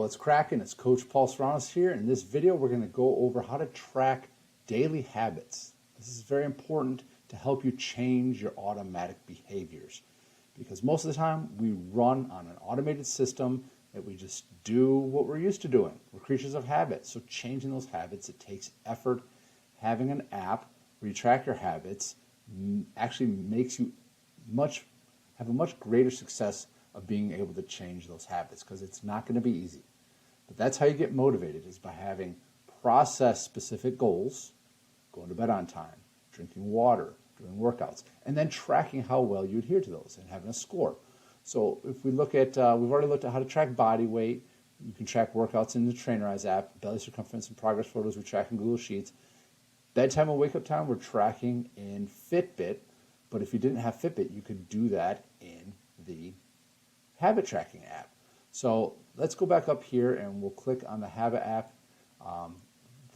well, it's cracking. It's Coach Paul Serranos here. In this video, we're going to go over how to track daily habits. This is very important to help you change your automatic behaviors, because most of the time we run on an automated system that we just do what we're used to doing. We're creatures of habit. So changing those habits, it takes effort. Having an app where you track your habits actually makes you have a much greater success of being able to change those habits, because it's not going to be easy. But that's how you get motivated, is by having process-specific goals, going to bed on time, drinking water, doing workouts, and then tracking how well you adhere to those and having a score. So if we look at, we've already looked at how to track body weight. You can track workouts in the Trainerize app, belly circumference and progress photos we track in Google Sheets. Bedtime and wake-up time we're tracking in Fitbit, but if you didn't have Fitbit, you could do that in the habit tracking app. So let's go back up here and we'll click on the habit app.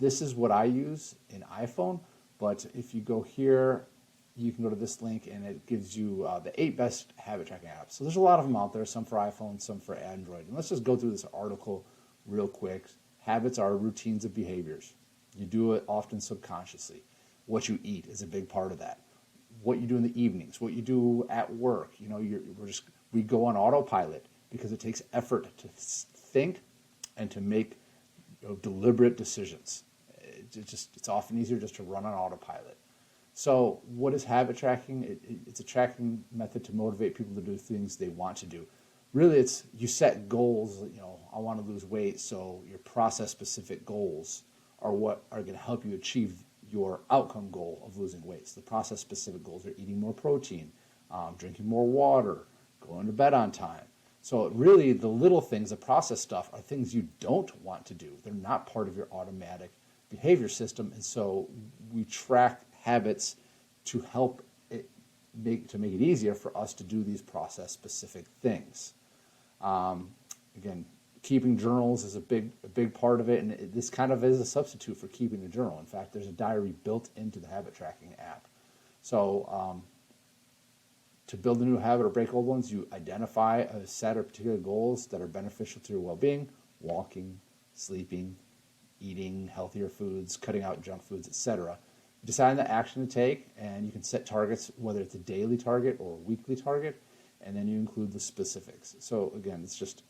This is what I use in iPhone, but if you go here, you can go to this link and it gives you the 8 best habit tracking apps. So there's a lot of them out there, some for iPhone, some for Android. And let's just go through this article real quick. Habits are routines of behaviors. You do it often subconsciously. What you eat is a big part of that. What you do in the evenings, what you do at work. You know, we go on autopilot because it takes effort to think and to make deliberate decisions. It's often easier just to run on autopilot. So what is habit tracking? It's a tracking method to motivate people to do things they want to do. Really, it's you set goals. You know, I want to lose weight, so your process-specific goals are what are going to help you achieve your outcome goal of losing weight. So the process-specific goals are eating more protein, drinking more water, going to bed on time. So really, the little things, the process stuff, are things you don't want to do. They're not part of your automatic behavior system, and so we track habits to help make it easier for us to do these process-specific things. Again, keeping journals is a big part of it, and this kind of is a substitute for keeping a journal. In fact, there's a diary built into the habit tracking app. So to build a new habit or break old ones, you identify a set of particular goals that are beneficial to your well-being: walking, sleeping, eating healthier foods, cutting out junk foods, etc. Decide on the action to take, and you can set targets, whether it's a daily target or a weekly target, and then you include the specifics. So again, it's just,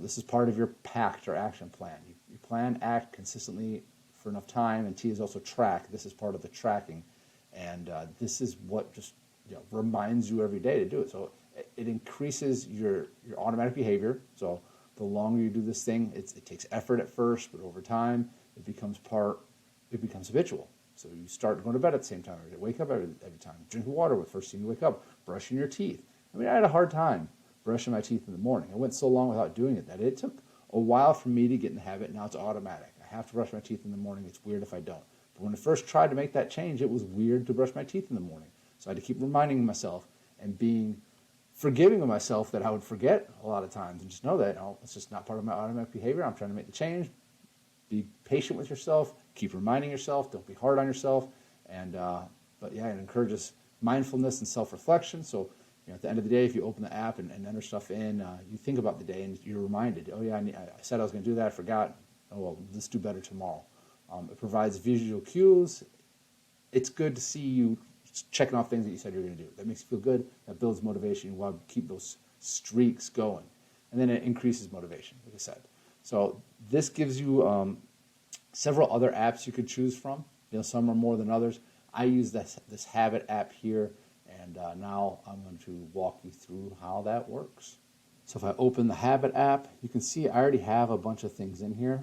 this is part of your PACT or action plan. You plan, act consistently for enough time, and T is also track. This is part of the tracking, and this is what just reminds you every day to do it. So it increases your automatic behavior. So the longer you do this thing, it takes effort at first, but over time it becomes habitual. So you start going to bed at the same time, or wake up every time, drinking water with first thing you wake up, brushing your teeth. I mean, I had a hard time brushing my teeth in the morning. I went so long without doing it that it took a while for me to get in the habit. Now it's automatic. I have to brush my teeth in the morning. It's weird if I don't. But when I first tried to make that change, it was weird to brush my teeth in the morning. So I had to keep reminding myself and being forgiving of myself that I would forget a lot of times, and just know that it's just not part of my automatic behavior. I'm trying to make the change. Be patient with yourself. Keep reminding yourself. Don't be hard on yourself. And but yeah, it encourages mindfulness and self-reflection. So at the end of the day, if you open the app and enter stuff in, you think about the day and you're reminded. Oh yeah, I said I was going to do that. I forgot. Oh well, let's do better tomorrow. It provides visual cues. It's good to see you checking off things that you said you're going to do. That makes you feel good. That builds motivation. You want to keep those streaks going. And then it increases motivation, like I said. So this gives you several other apps you could choose from. Some are more than others. I use this habit app here, and now I'm going to walk you through how that works. So if I open the habit app, you can see I already have a bunch of things in here.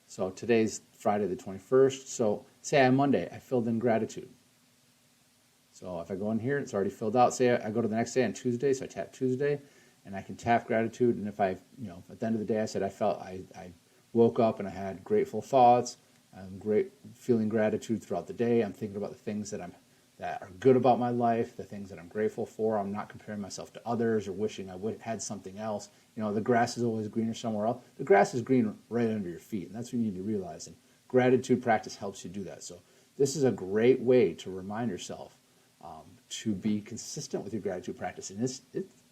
So today's Friday the 21st. So say on Monday, I filled in gratitude. So if I go in here, it's already filled out. Say I go to the next day on Tuesday, so I tap Tuesday, and I can tap gratitude. And if at the end of the day, I said I woke up and I had grateful thoughts. I'm feeling gratitude throughout the day. I'm thinking about the things that are good about my life, the things that I'm grateful for. I'm not comparing myself to others or wishing I had something else. The grass is always greener somewhere else. The grass is green right under your feet, and that's what you need to realize. And gratitude practice helps you do that. So this is a great way to remind yourself to be consistent with your gratitude practice. And it's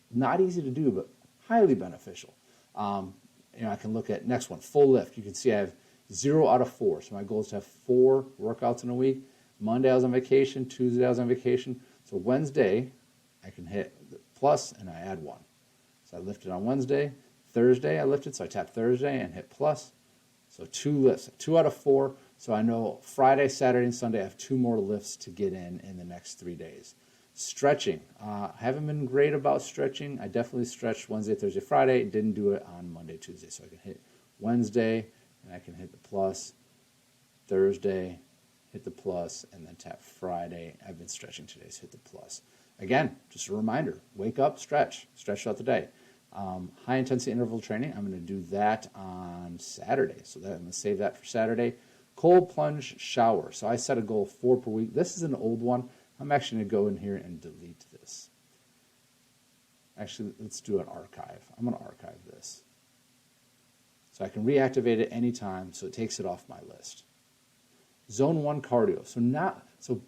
not easy to do, but highly beneficial. I can look at next one, full lift. You can see I have 0 out of 4. So my goal is to have 4 workouts in a week. Monday I was on vacation, Tuesday I was on vacation. So Wednesday I can hit the plus and I add 1. So I lifted on Wednesday. Thursday I lifted, so I tap Thursday and hit plus. So 2 lifts, 2 out of 4. So I know Friday, Saturday, and Sunday I have 2 more lifts to get in the next 3 days. Stretching. I haven't been great about stretching. I definitely stretched Wednesday, Thursday, Friday. Didn't do it on Monday, Tuesday. So I can hit Wednesday, and I can hit the plus. Thursday, hit the plus, and then tap Friday. I've been stretching today, so hit the plus. Again, just a reminder, wake up, stretch throughout the day. High intensity interval training, I'm going to do that on Saturday. So I'm going to save that for Saturday. Cold plunge shower. So I set a goal of 4 per week. This is an old one. I'm actually going to go in here and delete this. Actually, let's do an archive. I'm going to archive this. So I can reactivate it anytime, so it takes it off my list. Zone 1 cardio. So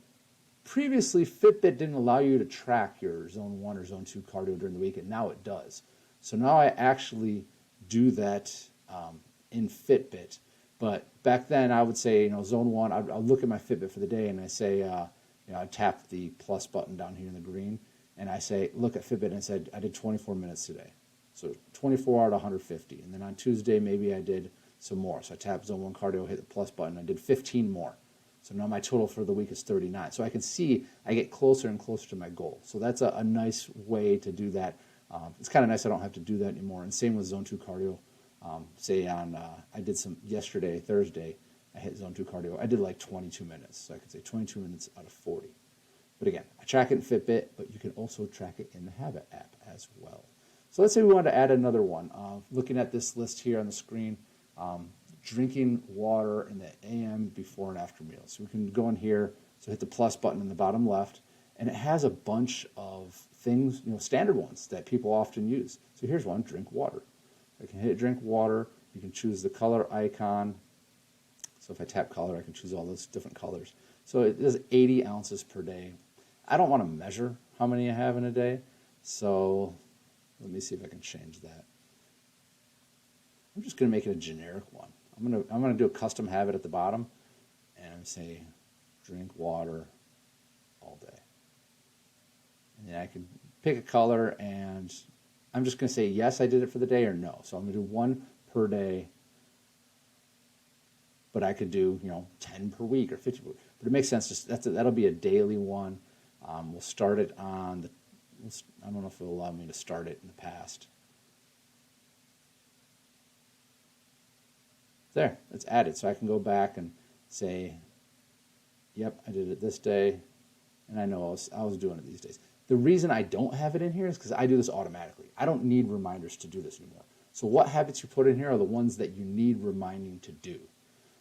previously, Fitbit didn't allow you to track your Zone 1 or Zone 2 cardio during the week, and now it does. So now I actually do that in Fitbit. But back then, I would say, Zone 1, I'll look at my Fitbit for the day, and I say, I tap the plus button down here in the green, and I say, look at Fitbit, and I said, I did 24 minutes today. So 24 out of 150. And then on Tuesday, maybe I did some more. So I tap Zone 1 cardio, hit the plus button, I did 15 more. So now my total for the week is 39. So I can see I get closer and closer to my goal. So that's a nice way to do that. It's kind of nice I don't have to do that anymore. And same with Zone 2 cardio. Say I did some yesterday, Thursday, I hit Zone 2 cardio. I did like 22 minutes. So I could say 22 minutes out of 40. But again, I track it in Fitbit, but you can also track it in the Habit app as well. So let's say we wanted to add another one. Looking at this list here on the screen, drinking water in the AM before and after meals. So we can go in here, so hit the plus button in the bottom left, and it has a bunch of things, standard ones that people often use. So here's one, drink water. I can hit drink water. You can choose the color icon. So if I tap color, I can choose all those different colors. So it is 80 ounces per day. I don't want to measure how many I have in a day, so let me see if I can change that. I'm just going to make it a generic one. I'm going to do a custom habit at the bottom and say drink water all day. And then I can pick a color, and I'm just going to say yes, I did it for the day, or no. So I'm going to do 1 per day, but I could do 10 per week or 50 per week. But it makes sense. That'll be a daily one. We'll start it on I don't know if it'll allow me to start it in the past. There, it's added. So I can go back and say, yep, I did it this day, and I know I was doing it these days. The reason I don't have it in here is because I do this automatically. I don't need reminders to do this anymore. So what habits you put in here are the ones that you need reminding to do.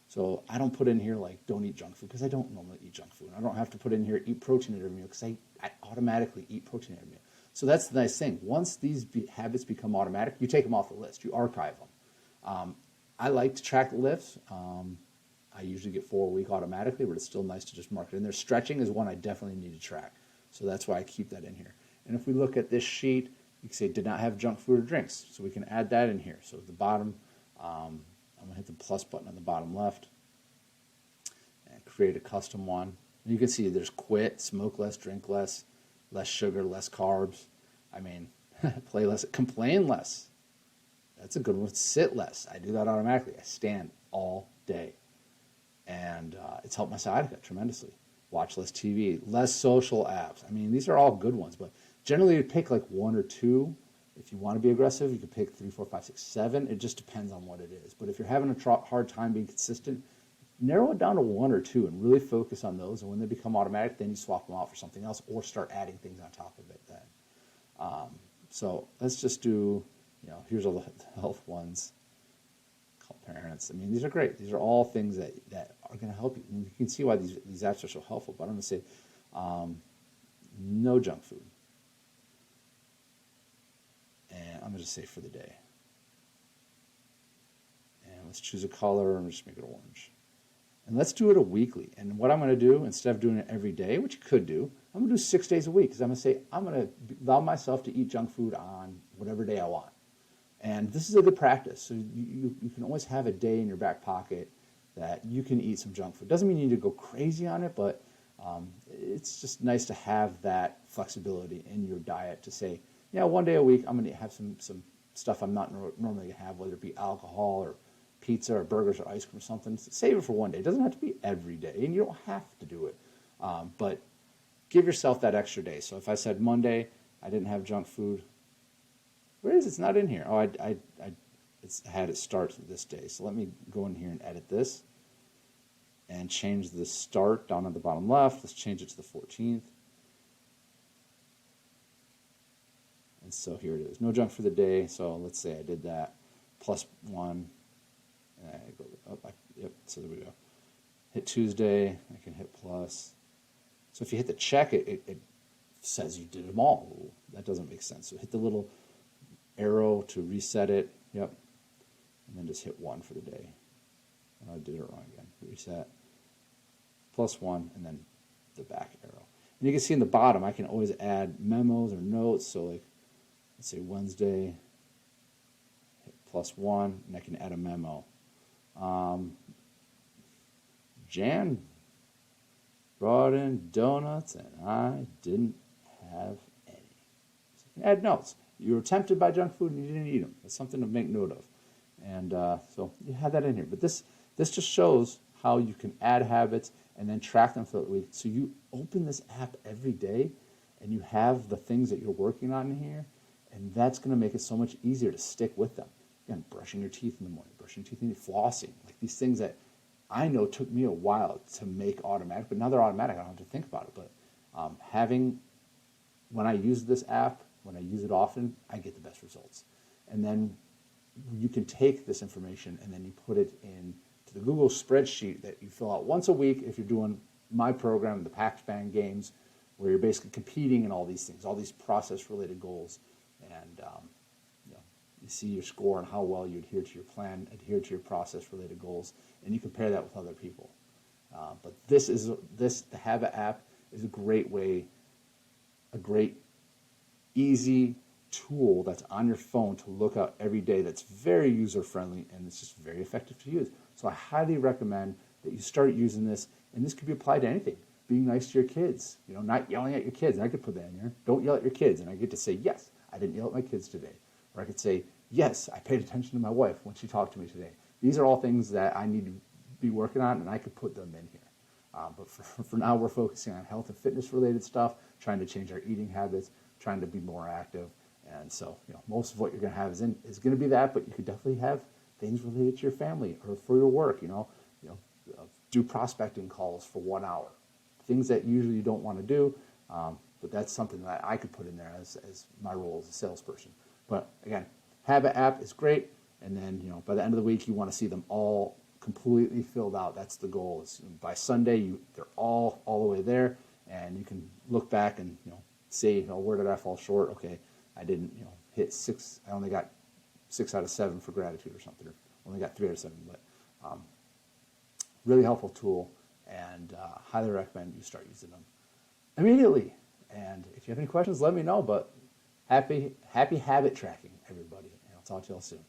So I don't put in here like don't eat junk food, because I don't normally eat junk food. I don't have to put in here eat protein at every meal, because I automatically eat protein at every meal. So that's the nice thing. Once these habits become automatic, you take them off the list. You archive them. I like to track lifts. I usually get 4 a week automatically, but it's still nice to just mark it in there. Stretching is one I definitely need to track. So that's why I keep that in here. And if we look at this sheet, you can say did not have junk food or drinks. So we can add that in here. So at the bottom, I'm going to hit the plus button on the bottom left and create a custom one. And you can see there's quit, smoke less, drink less, less sugar, less carbs. I mean, play less, complain less. That's a good one. Sit less. I do that automatically. I stand all day. And it's helped my sciatica tremendously. Watch less TV, less social apps. I mean, these are all good ones, but generally you pick like 1 or 2. If you want to be aggressive, you can pick 3, 4, 5, 6, 7. It just depends on what it is. But if you're having a hard time being consistent, narrow it down to 1 or 2 and really focus on those. And when they become automatic, then you swap them out for something else or start adding things on top of it then. So let's just do, here's all the health ones. Call parents. I mean, these are great. These are all things that are going to help you. And you can see why these apps are so helpful. But I'm going to say no junk food. And I'm going to just say for the day. And let's choose a color and just make it orange. And let's do it a weekly. And what I'm going to do, instead of doing it every day, which you could do, I'm going to do 6 days a week. Because I'm going to say, I'm going to allow myself to eat junk food on whatever day I want. And this is a good practice. So you can always have a day in your back pocket that you can eat some junk food. Doesn't mean you need to go crazy on it, but it's just nice to have that flexibility in your diet to say, yeah, one day a week I'm going to have some stuff I'm not normally going to have, whether it be alcohol or pizza or burgers or ice cream or something. Save it for one day. It doesn't have to be every day, and you don't have to do it. But give yourself that extra day. So if I said Monday I didn't have junk food, where is it? It's not in here. Oh, I had it start this day. So let me go in here and edit this and change the start down at the bottom left. Let's change it to the 14th. And so here it is. No junk for the day. So let's say I did that. +1. And I go up. Yep. So there we go. Hit Tuesday. I can hit plus. So if you hit the check, it says you did them all. That doesn't make sense. So hit the little arrow to reset it. Yep. And then just hit 1 for the day. I did it wrong again. Reset. +1 and then the back arrow. And you can see in the bottom I can always add memos or notes. So like let's say Wednesday, hit +1, and I can add a memo. Jan brought in donuts and I didn't have any. So you can add notes. You were tempted by junk food and you didn't eat them. That's something to make note of. And so you have that in here. But this just shows how you can add habits and then track them throughout the week. So you open this app every day and you have the things that you're working on in here, and that's going to make it so much easier to stick with them. Again, brushing your teeth in the morning, brushing your teeth in the flossing, like these things that I know took me a while to make automatic, but now they're automatic. I don't have to think about it. But when I use this app, when I use it often, I get the best results. And then you can take this information and then you put it into the Google spreadsheet that you fill out once a week if you're doing my program, the Pax Bang games, where you're basically competing in all these things, all these process-related goals. And you see your score and how well you adhere to your plan, adhere to your process-related goals, and you compare that with other people. But the Habit app is a great way, a great easy tool that's on your phone to look at every day that's very user-friendly and it's just very effective to use. So I highly recommend that you start using this, and this could be applied to anything. Being nice to your kids, not yelling at your kids. And I could put that in here. Don't yell at your kids. And I get to say, yes, I didn't yell at my kids today. Or I could say, yes, I paid attention to my wife when she talked to me today. These are all things that I need to be working on, and I could put them in here. But for now, we're focusing on health and fitness related stuff, trying to change our eating habits, trying to be more active. And so, most of what you're going to have is going to be that, but you could definitely have things related to your family or for your work. Do prospecting calls for 1 hour, things that usually you don't want to do, but that's something that I could put in there as my role as a salesperson. But again, Habit app is great, and then by the end of the week you want to see them all completely filled out. That's the goal. Is by Sunday they're all the way there, and you can look back and say where did I fall short? Okay, I didn't hit 6. I only got 6 out of 7 for gratitude or something, or only got 3 out of 7. But really helpful tool, and highly recommend you start using them immediately. And if you have any questions, let me know. But happy habit tracking, everybody, and I'll talk to you all soon.